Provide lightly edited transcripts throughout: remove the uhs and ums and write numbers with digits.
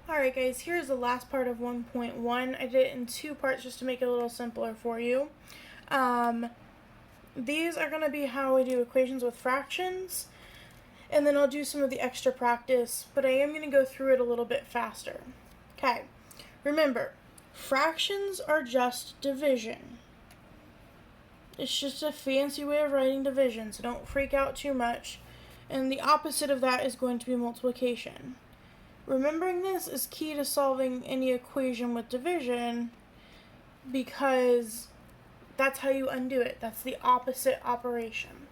Alright guys, here's the last part of 1.1. I did it in two parts just to make it a little simpler for you. These are going to be how I do equations with fractions, and then I'll do some of the extra practice, but I am going to go through it a little bit faster. Okay, remember, fractions are just division. It's just a fancy way of writing division, so don't freak out too much. And the opposite of that is going to be multiplication. Remembering this is key to solving any equation with division because that's how you undo it. That's the opposite operation.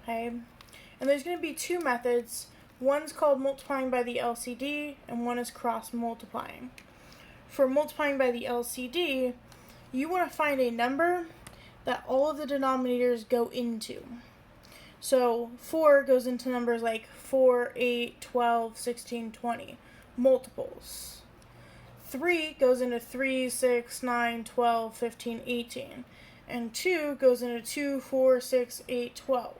Okay? And there's going to be two methods. One's called multiplying by the LCD and one is cross multiplying. For multiplying by the LCD, you want to find a number that all of the denominators go into. So 4 goes into numbers like 4, 8, 12, 16, 20. Multiples. 3 goes into 3, 6, 9, 12, 15, 18. And 2 goes into 2, 4, 6, 8, 12.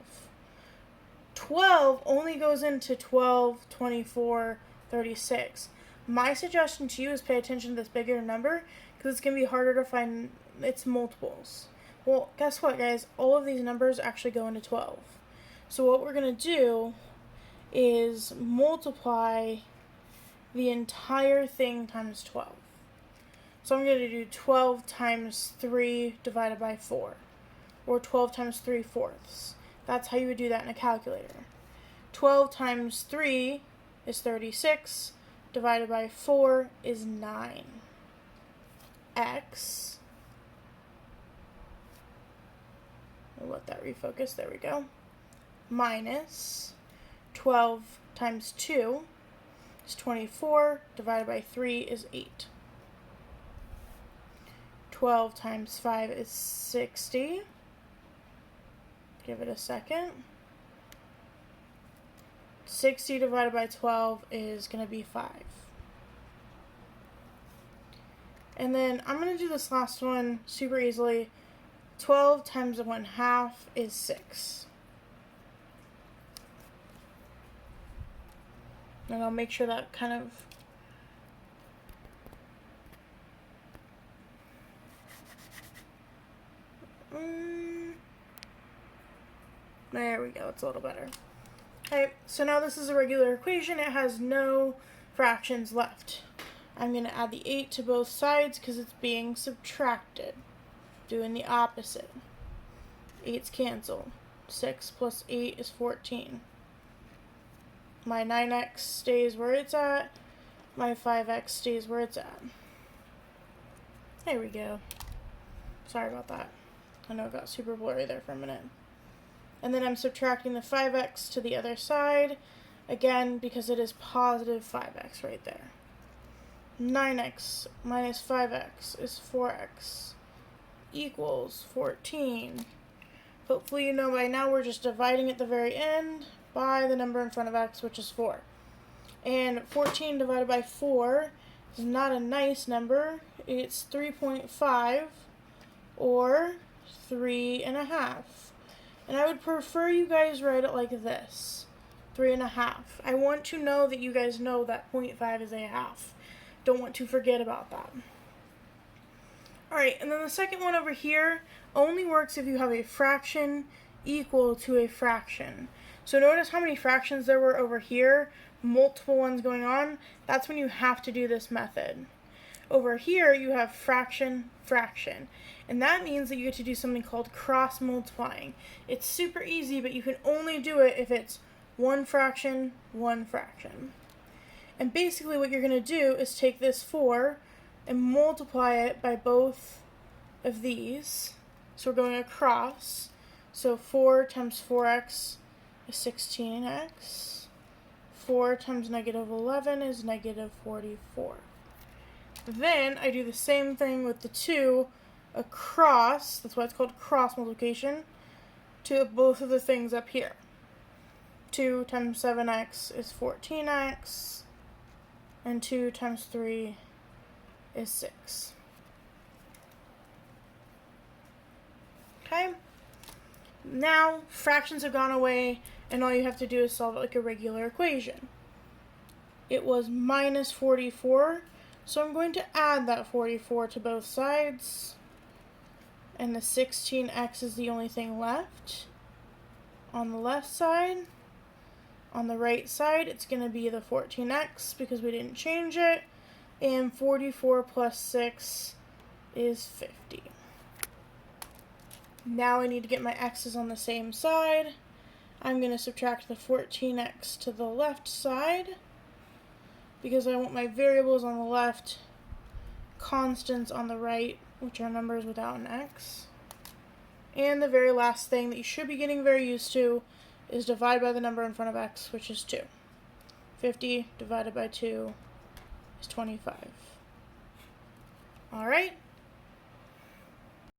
12 only goes into 12, 24, 36. My suggestion to you is pay attention to this bigger number because it's going to be harder to find its multiples. Well, guess what, guys? All of these numbers actually go into 12. So what we're going to do is multiply the entire thing times 12. So I'm going to do 12 times 3 divided by 4, or 12 times 3/4. That's how you would do that in a calculator. 12 times 3 is 36, divided by 4 is 9. X, we'll let that refocus, there we go, minus 12 times 2 is 24, divided by 3 is 8. 12 times 5 is 60. Give it a second. 60 divided by 12 is going to be 5. And then I'm going to do this last one super easily. 12 times 1/2 is 6. And I'll make sure that kind of there we go, it's a little better. Okay, so now this is a regular equation. It has no fractions left. I'm going to add the 8 to both sides because it's being subtracted. Doing the opposite. 8's cancel. 6 plus 8 is 14. My 9x stays where it's at. My 5x stays where it's at. There we go. Sorry about that. I know it got super blurry there for a minute. And then I'm subtracting the 5x to the other side, again, because it is positive 5x right there. 9x minus 5x is 4x equals 14. Hopefully you know by now we're just dividing at the very end by the number in front of x, which is 4. And 14 divided by 4 is not a nice number. It's 3.5 or 3.5. And I would prefer you guys write it like this, 3.5. I want to know that you guys know that 0.5 is a half. Don't want to forget about that. Alright, and then the second one over here only works if you have a fraction equal to a fraction. So notice how many fractions there were over here, multiple ones going on. That's when you have to do this method. Over here you have fraction, fraction. And that means that you get to do something called cross multiplying. It's super easy, but you can only do it if it's one fraction, one fraction. And basically what you're going to do is take this 4 and multiply it by both of these. So we're going across. So 4 times 4x is 16x. 4 times negative 11 is negative 44. Then I do the same thing with the 2 across, that's why it's called cross multiplication, to both of the things up here. 2 times 7x is 14x, and 2 times 3 is 6. Okay? Now, fractions have gone away, and all you have to do is solve it like a regular equation. it was minus 44. So I'm going to add that 44 to both sides. And the 16x is the only thing left on the left side. On the right side, it's going to be the 14x because we didn't change it. And 44 plus 6 is 50. Now I need to get my x's on the same side. I'm going to subtract the 14x to the left side because I want my variables on the left, constants on the right, which are numbers without an x. And the very last thing that you should be getting very used to is divide by the number in front of x, which is 2. 50 divided by 2 is 25. All right.